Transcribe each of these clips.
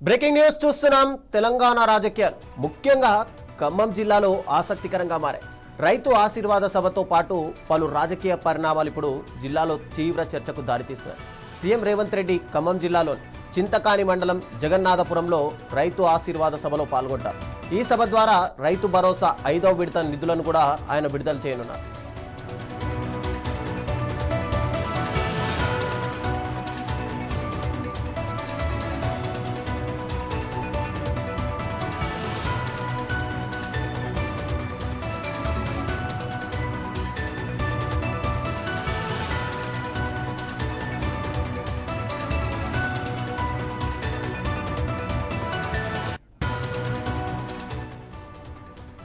Breaking news చూస్తున్నాం. తెలంగాణ రాజకీయాలు ముఖ్యంగా ఖమ్మం జిల్లాలో ఆసక్తికరంగా మారాయి. రైతు ఆశీర్వాద సభతో పాటు పలు రాజకీయ పరిణామాలు ఇప్పుడు జిల్లాలో తీవ్ర చర్చకు దారితీస్తున్నాయి. సీఎం రేవంత్ రెడ్డి ఖమ్మం జిల్లాలో చింతకాని మండలం జగన్నాథపురంలో రైతు ఆశీర్వాద సభలో పాల్గొంటారు. ఈ సభ ద్వారా రైతు భరోసా 5వ విడత నిధులను కూడా ఆయన విడుదల చేయనున్నారు.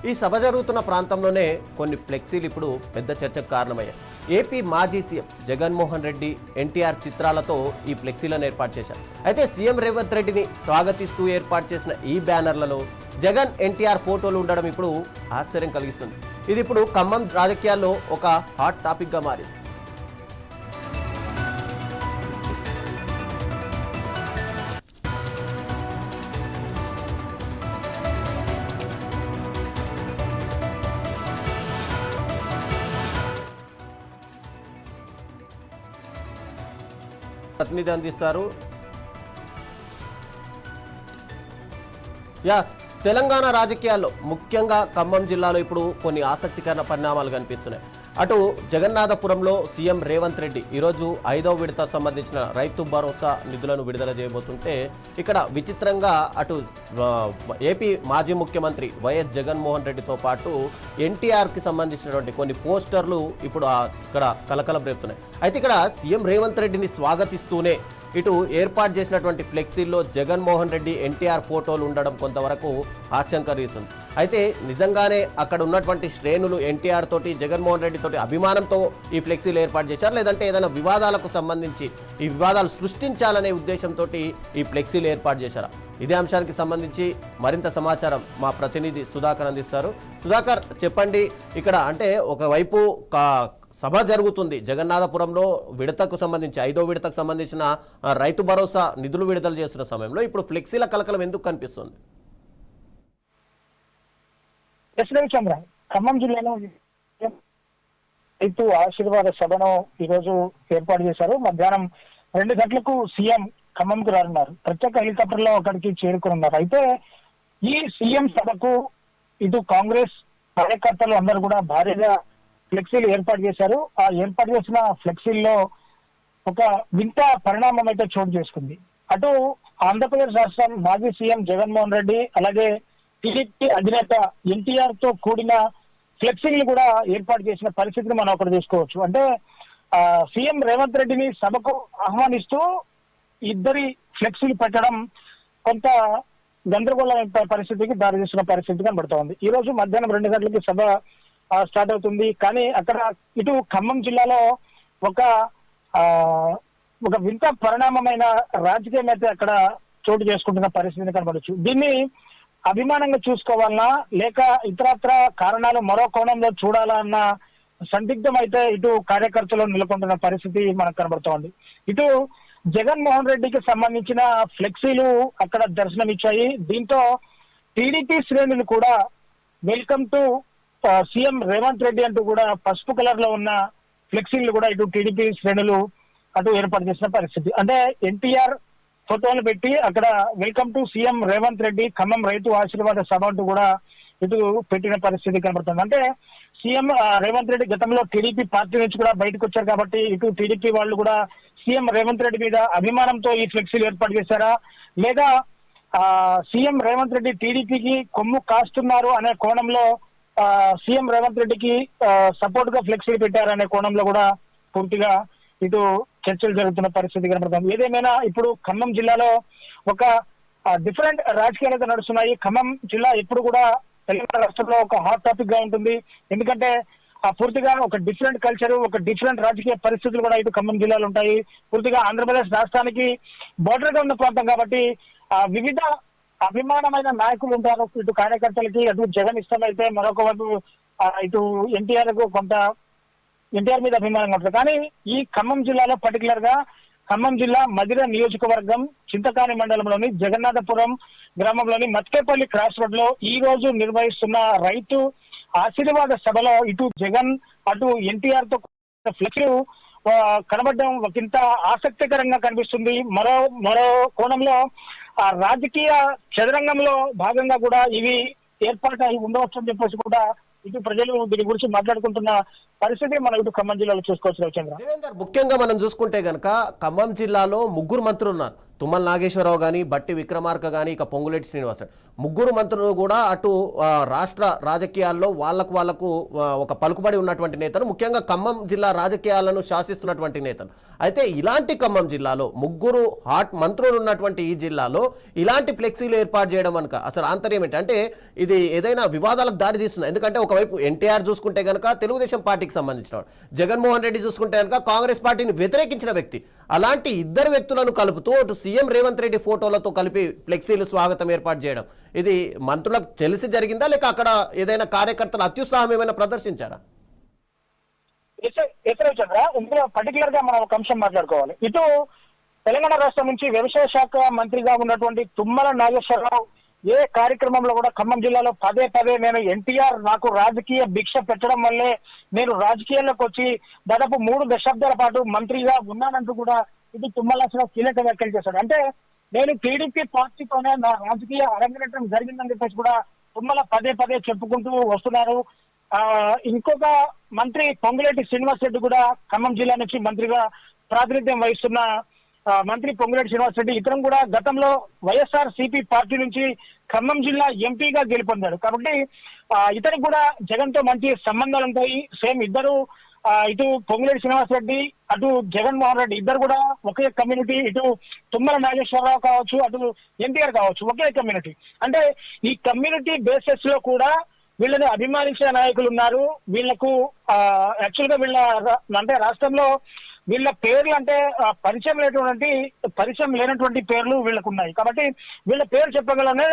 ఈ సభ జరుగుతున్న ప్రాంతంలోనే కొన్ని ఫ్లెక్సీలు ఇప్పుడు పెద్ద చర్చకు కారణమయ్యాయి. ఏపీ మాజీ సీఎం జగన్మోహన్ రెడ్డి, ఎన్టీఆర్ చిత్రాలతో ఈ ఫ్లెక్సీలను ఏర్పాటు చేశారు. అయితే సీఎం రేవంత్ రెడ్డిని స్వాగతిస్తూ ఏర్పాటు చేసిన ఈ బ్యానర్లలో జగన్, ఎన్టీఆర్ ఫోటోలు ఉండడం ఇప్పుడు ఆశ్చర్యం కలిగిస్తుంది. ఇది ఇప్పుడు ఖమ్మం రాజకీయాల్లో ఒక హాట్ టాపిక్గా మారింది. ప్రతినిధి అందిస్తారు. తెలంగాణ రాజకీయాల్లో ముఖ్యంగా ఖమ్మం జిల్లాలో ఇప్పుడు కొన్ని ఆసక్తికర పరిణామాలు కనిపిస్తున్నాయి. అటు జగన్నాథపురంలో సీఎం రేవంత్ రెడ్డి ఈరోజు 5వ విడత సంబంధించిన రైతు భరోసా నిధులను విడుదల చేయబోతుంటే, ఇక్కడ విచిత్రంగా అటు ఏపీ మాజీ ముఖ్యమంత్రి వైఎస్ జగన్మోహన్ రెడ్డితో పాటు ఎన్టీఆర్కి సంబంధించినటువంటి కొన్ని పోస్టర్లు ఇప్పుడు ఇక్కడ కలకలం రేపుతున్నాయి. అయితే ఇక్కడ సీఎం రేవంత్ రెడ్డిని స్వాగతిస్తూనే ఇటు ఏర్పాటు చేసినటువంటి ఫ్లెక్సీల్లో జగన్మోహన్ రెడ్డి, ఎన్టీఆర్ ఫోటోలు ఉండడం కొంతవరకు ఆశ్చర్యం కలిగిస్తుంది. అయితే నిజంగానే అక్కడ ఉన్నటువంటి శ్రేణులు ఎన్టీఆర్ తోటి, జగన్మోహన్ రెడ్డి తోటి అభిమానంతో ఈ ఫ్లెక్సీలు ఏర్పాటు చేశారు, లేదంటే ఏదైనా వివాదాలకు సంబంధించి ఈ వివాదాలు సృష్టించాలనే ఉద్దేశంతో ఈ ఫ్లెక్సీలు ఏర్పాటు చేశారా? ఇదే అంశానికి సంబంధించి మరింత సమాచారం మా ప్రతినిధి సుధాకర్ అందిస్తారు. సుధాకర్, చెప్పండి. ఇక్కడ అంటే ఒకవైపు సభ జరుగుతుంది జగన్నాథపురంలో, విడతకు సంబంధించి 5వ విడతకు సంబంధించిన రైతు భరోసా నిధులు విడుదల చేస్తున్న సమయంలో ఇప్పుడు ఫ్లెక్సీల కలకలం ఎందుకు కనిపిస్తుంది? చంద్ర, ఖమ్మం జిల్లాలో రైతు ఆశీర్వాద సభను ఈరోజు ఏర్పాటు చేశారు. మధ్యాహ్నం 2 గంటలకు సీఎం ఖమ్మంకు రానున్నారు. ప్రత్యేక హెలికాప్టర్ లో అక్కడికి చేరుకున్నారు. అయితే ఈ సీఎం సభకు ఇటు కాంగ్రెస్ కార్యకర్తలు అందరూ కూడా భారీగా ఫ్లెక్సీలు ఏర్పాటు చేశారు. ఆ ఏర్పాటు చేసిన ఫ్లెక్సీల్లో ఒక వింత పరిణామం అయితే చోటు చేసుకుంది. అటు ఆంధ్రప్రదేశ్ రాష్ట్రం మాజీ సీఎం జగన్మోహన్ రెడ్డి, అలాగే టీడీపీ అధినేత ఎన్టీఆర్ తో కూడిన ఫ్లెక్సీలు కూడా ఏర్పాటు చేసిన పరిస్థితిని మనం అక్కడ చూసుకోవచ్చు. అంటే సీఎం రేవంత్ రెడ్డిని సభకు ఆహ్వానిస్తూ ఇద్దరి ఫ్లెక్సీలు పెట్టడం కొంత గందరగోళం పరిస్థితికి దారితీసిన పరిస్థితి కనబడుతూ ఉంది. ఈ రోజు మధ్యాహ్నం 2 గంటలకి సభ స్టార్ట్ అవుతుంది. కానీ అక్కడ ఇటు ఖమ్మం జిల్లాలో ఒక వింత పరిణామమైన రాజకీయం అయితే అక్కడ చోటు చేసుకుంటున్న పరిస్థితిని కనబడచ్చు. దీన్ని అభిమానంగా చూసుకోవాలన్నా లేక ఇతరత్ర కారణాలు మరో కోణంలో చూడాలా అన్న సందిగ్ధం అయితే ఇటు కార్యకర్తలు నెలకొంటున్న పరిస్థితి మనకు కనబడుతోంది. ఇటు జగన్మోహన్ రెడ్డికి సంబంధించిన ఫ్లెక్సీలు అక్కడ దర్శనమిచ్చాయి. దీంతో టీడీపీ శ్రేణులు కూడా welcome to CM Revanth Reddy అంటూ కూడా పసుపు కలర్ లో ఉన్న ఫ్లెక్సీలు కూడా ఇటు టీడీపీ శ్రేణులు అటు ఏర్పాటు చేసిన పరిస్థితి. అంటే ఎన్టీఆర్ ఫోటోలు పెట్టి అక్కడ welcome to CM Revanth Reddy Khammam రైతు ఆశీర్వాద సభ అంటూ కూడా ఇటు పెట్టిన పరిస్థితి కనబడుతుంది. అంటే సీఎం రేవంత్ రెడ్డి గతంలో టీడీపీ పార్టీ నుంచి కూడా బయటకు వచ్చారు కాబట్టి ఇటు టీడీపీ వాళ్ళు కూడా సీఎం రేవంత్ రెడ్డి మీద అభిమానంతో ఈ ఫ్లెక్సీలు ఏర్పాటు చేశారా, లేదా సీఎం రేవంత్ రెడ్డి టీడీపీకి కొమ్ము కాస్తున్నారు అనే కోణంలో సీఎం రేవంత్ రెడ్డికి సపోర్ట్ గా ఫ్లెక్సీలు పెట్టారనే కోణంలో కూడా పూర్తిగా ఇటు చర్చలు జరుగుతున్న పరిస్థితి కనబడుతుంది. ఏదేమైనా ఇప్పుడు ఖమ్మం జిల్లాలో ఒక డిఫరెంట్ రాజకీయాలు అయితే నడుస్తున్నాయి. ఖమ్మం జిల్లా ఎప్పుడు కూడా తెలంగాణ రాష్ట్రంలో ఒక హాట్ టాపిక్ గా ఉంటుంది. ఎందుకంటే పూర్తిగా ఒక డిఫరెంట్ కల్చర్, ఒక డిఫరెంట్ రాజకీయ పరిస్థితులు కూడా ఇటు ఖమ్మం జిల్లాలో ఉంటాయి. పూర్తిగా ఆంధ్రప్రదేశ్ రాష్ట్రానికి బోర్డర్ గా ఉన్న ప్రాంతం కాబట్టి వివిధ అభిమానమైన నాయకులు ఉంటారు. ఇటు కార్యకర్తలకి అటు జగన్ ఇష్టమైతే మరొక వైపు ఇటు ఎన్టీఆర్ కు కొంత ఎన్టీఆర్ మీద అభిమానంగా ఉంటుంది. కానీ ఈ ఖమ్మం జిల్లాలో పర్టికులర్ గా ఖమ్మం జిల్లా మధిర నియోజకవర్గం చింతకాని మండలంలోని జగన్నాథపురం గ్రామంలోని మత్కేపల్లి క్రాస్ రోడ్ లో ఈ రోజు నిర్వహిస్తున్న రైతు ఆశీర్వాద సభలో ఇటు జగన్ అటు ఎన్టీఆర్ తో ఫ్లెక్స్ కనబడడం ఒకంత ఆసక్తికరంగా కనిపిస్తుంది. మరో మరో కోణంలో ఆ రాజకీయ చదరంగంలో భాగంగా కూడా ఇవి ఏర్పాటు అయి ఉండవచ్చు అని చెప్పేసి కూడా ఇటు ప్రజలు దీని గురించి మాట్లాడుకుంటున్న పరిస్థితి మనం ఇటు ఖమ్మం జిల్లాలో చూసుకోవచ్చు. రవిచంద్ర, దేవేందర్, ముఖ్యంగా మనం చూసుకుంటే గనక ఖమ్మం జిల్లాలో ముగ్గురు మంత్రులు ఉన్నారు. తుమ్మల నాగేశ్వరరావు కానీ, బట్టి విక్రమార్క కానీ, ఇక పొంగులేటి శ్రీనివాస్. ముగ్గురు మంత్రులు కూడా అటు రాష్ట్ర రాజకీయాల్లో వాళ్లకు ఒక పలుకుబడి ఉన్నటువంటి నేతలు, ముఖ్యంగా ఖమ్మం జిల్లా రాజకీయాలను శాసిస్తున్నటువంటి నేతలు. అయితే ఇలాంటి ఖమ్మం జిల్లాలో ముగ్గురు హాట్ మంత్రులు ఉన్నటువంటి ఈ జిల్లాలో ఇలాంటి ఫ్లెక్సీలు ఏర్పాటు చేయడం కనుక అసలు ఆంతర్యం ఏంటి? అంటే ఇది ఏదైనా వివాదాలకు దారి తీస్తుంది. ఎందుకంటే ఒకవైపు ఎన్టీఆర్ చూసుకుంటే కనుక తెలుగుదేశం పార్టీకి సంబంధించిన, జగన్మోహన్ రెడ్డి చూసుకుంటే కనుక కాంగ్రెస్ పార్టీని వ్యతిరేకించిన వ్యక్తి. అలాంటి ఇద్దరు వ్యక్తులను కలుపుతూ అటు సీఎం రేవంత్ రెడ్డి ఫోటోలతో కలిపి ఫ్లెక్సీలు స్వాగతం ఏర్పాటు చేయడం, ఇది మంత్రులకు తెలిసి జరిగిందా లేక అక్కడ ఏదైనా కార్యకర్తలు అత్యుత్సాహం ఏమైనా ప్రదర్శించారా? చంద్ర, ఇందులో పర్టికులర్ గా మనం ఒక అంశం మాట్లాడుకోవాలి. ఇటు తెలంగాణ రాష్ట్రం నుంచి వ్యవసాయ శాఖ మంత్రిగా ఉన్నటువంటి తుమ్మల నాగేశ్వరరావు ఏ కార్యక్రమంలో కూడా ఖమ్మం జిల్లాలో పదే నేను ఎన్టీఆర్ నాకు రాజకీయ భిక్ష పెట్టడం వల్లే నేను రాజకీయాల్లోకి వచ్చి దాదాపు 3 దశాబ్దాల పాటు మంత్రిగా ఉన్నానంటూ కూడా ఇది తుమ్మల కీలక వ్యాఖ్యలు చేశాడు. అంటే నేను టీడీపీ పార్టీతోనే నా రాజకీయ అరంగేట్రం జరిగిందని చెప్పేసి కూడా తుమ్మల పదే చెప్పుకుంటూ వస్తున్నారు. ఇంకొక మంత్రి పొంగులేటి శ్రీనివాస్ రెడ్డి కూడా ఖమ్మం జిల్లా నుంచి మంత్రిగా ప్రాతినిధ్యం వహిస్తున్న మంత్రి పొంగులేటి శ్రీనివాస్ రెడ్డి, ఇతరం కూడా గతంలో వైఎస్ఆర్ సిపి పార్టీ నుంచి ఖమ్మం జిల్లా ఎంపీగా గెలుపొందారు. కాబట్టి ఇతనికి కూడా జగన్ తో మంచి సంబంధాలు ఉంటాయి. సేమ్ ఇద్దరు, ఇటు పొంగులేటి శ్రీనివాస్ రెడ్డి అటు జగన్మోహన్ రెడ్డి ఇద్దరు కూడా ఒకే కమ్యూనిటీ. ఇటు తుమ్మల నాగేశ్వరరావు కావచ్చు, అటు ఎన్టీఆర్ కావచ్చు, ఒకే కమ్యూనిటీ. అంటే ఈ కమ్యూనిటీ బేసిస్ లో కూడా వీళ్ళని అభిమానించే నాయకులు ఉన్నారు. వీళ్లకు యాక్చువల్ గా వీళ్ళ అంటే రాష్ట్రంలో వీళ్ళ పేర్లు అంటే పరిచయం లేనటువంటి పేర్లు వీళ్ళకు ఉన్నాయి. కాబట్టి వీళ్ళ పేరు చెప్పగలనే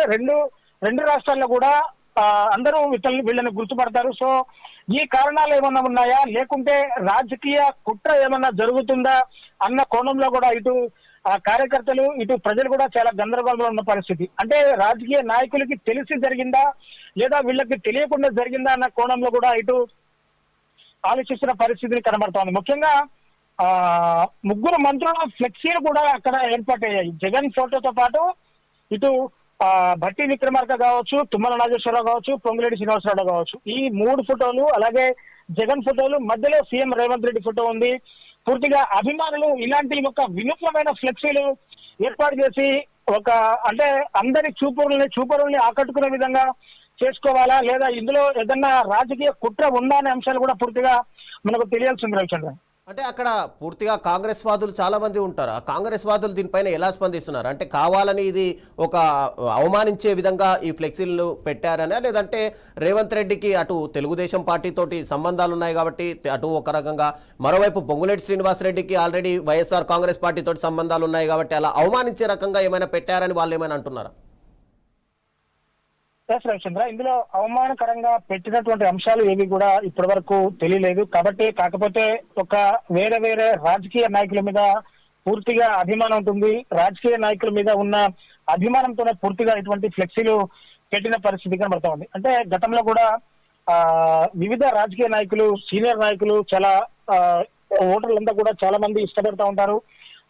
రెండు రాష్ట్రాల్లో కూడా అందరూ వీళ్ళని గుర్తుపడతారు. సో ఈ కారణాలు ఏమన్నా ఉన్నాయా, లేకుంటే రాజకీయ కుట్ర ఏమన్నా జరుగుతుందా అన్న కోణంలో కూడా ఇటు కార్యకర్తలు ఇటు ప్రజలు కూడా చాలా గందరగోళంలో ఉన్న పరిస్థితి. అంటే రాజకీయ నాయకులకి తెలిసి జరిగిందా లేదా వీళ్ళకి తెలియకుండా జరిగిందా అన్న కోణంలో కూడా ఇటు ఆలోచిస్తున్న పరిస్థితిని కనబడుతోంది. ముఖ్యంగా ముగ్గురు మంత్రుల ఫ్లెక్సీలు కూడా అక్కడ ఏర్పాటయ్యాయి. జగన్ ఫోటోతో పాటు ఇటు భట్టి విక్రమార్క కావచ్చు, తుమ్మల నాగేశ్వరరావు కావచ్చు, పొంగులేటి శ్రీనివాసరావు కావచ్చు, ఈ 3 ఫోటోలు, అలాగే జగన్ ఫోటోలు, మధ్యలో సీఎం రేవంత్ రెడ్డి ఫోటో ఉంది. పూర్తిగా అభిమానులు ఇలాంటి ఒక వినూత్నమైన ఫ్లెక్సీలు ఏర్పాటు చేసి ఒక అంటే అందరి చూపరుల్ని ఆకట్టుకునే విధంగా చేసుకోవాలా లేదా ఇందులో ఏదన్నా రాజకీయ కుట్ర ఉందా అనే అంశాలు కూడా పూర్తిగా మనకు తెలియాల్సింది రవిచంద్ర. అంటే అక్కడ పూర్తిగా కాంగ్రెస్ వాదులు చాలా మంది ఉంటారు. ఆ కాంగ్రెస్ వాదులు దీనిపైన ఎలా స్పందిస్తున్నారు? అంటే కావాలని ఇది ఒక అవమానించే విధంగా ఈ ఫ్లెక్సీలు పెట్టారనే, లేదంటే రేవంత్ రెడ్డికి అటు తెలుగుదేశం పార్టీతోటి సంబంధాలు ఉన్నాయి కాబట్టి అటు ఒక రకంగా, మరోవైపు పొంగులేటి శ్రీనివాస్ రెడ్డికి ఆల్రెడీ వైఎస్ఆర్ కాంగ్రెస్ పార్టీతోటి సంబంధాలు ఉన్నాయి కాబట్టి అలా అవమానించే రకంగా ఏమైనా పెట్టారని వాళ్ళు ఏమైనా అంటున్నారా? రవిచంద్ర, ఇందులో అవమానకరంగా పెట్టినటువంటి అంశాలు ఏవి కూడా ఇప్పటి వరకు తెలియలేదు. కాకపోతే ఒక వేరే రాజకీయ నాయకుల మీద పూర్తిగా అభిమానం ఉంటుంది. రాజకీయ నాయకుల మీద ఉన్న అభిమానంతోనే పూర్తిగా ఇటువంటి ఫ్లెక్సీలు పెట్టిన పరిస్థితి కనబడతా ఉంది. అంటే గతంలో కూడా వివిధ రాజకీయ నాయకులు, సీనియర్ నాయకులు, చాలా ఓటర్లంతా కూడా చాలా మంది ఇష్టపడతా ఉంటారు.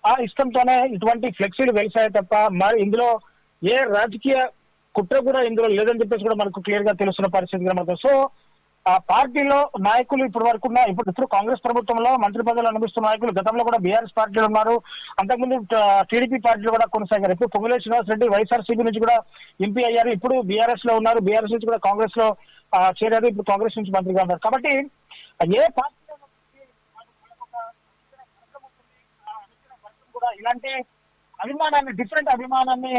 ఆ ఇష్టంతోనే ఇటువంటి ఫ్లెక్సీలు వెలిసాయి తప్ప మరి ఇందులో ఏ రాజకీయ కుట్ర కూడా ఇందులో లేదని చెప్పేసి కూడా మనకు క్లియర్ గా తెలుస్తున్న పరిస్థితి కనబడుతుంది. సో ఆ పార్టీలో నాయకులు ఇప్పుడు కాంగ్రెస్ ప్రభుత్వంలో మంత్రి పదవులు అనుభవిస్తున్న నాయకులు గతంలో కూడా బీఆర్ఎస్ పార్టీలో ఉన్నారు. అంతకుముందు టీడీపీ పార్టీలో కూడా కొనసాగారు. ఇప్పుడు పొంగులేటి శ్రీనివాస్ రెడ్డి వైఎస్ఆర్సీపీ నుంచి కూడా ఎంపీ అయ్యారు. ఇప్పుడు బీఆర్ఎస్ లో ఉన్నారు. బీఆర్ఎస్ నుంచి కూడా కాంగ్రెస్ లో చేరారు. ఇప్పుడు కాంగ్రెస్ నుంచి మంత్రిగా ఉన్నారు. కాబట్టి ఏ పార్టీలో కూడా ఇలాంటి డిఫరెంట్ అభిమానాన్ని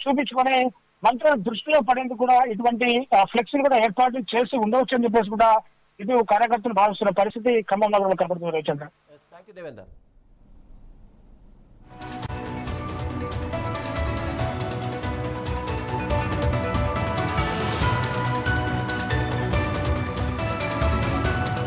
చూపించుకొని మంత్రుల దృష్టిలో పడేందుకు కూడా ఇటువంటి ఫ్లెక్సీలు కూడా ఏర్పాటు చేసి ఉండవచ్చు అని చెప్పేసి కూడా ఇది కార్యకర్తలు భావిస్తున్న పరిస్థితి ఖమ్మం నగరంలో కనబడుతుంది. రవిచంద్ర. Thank you Devender.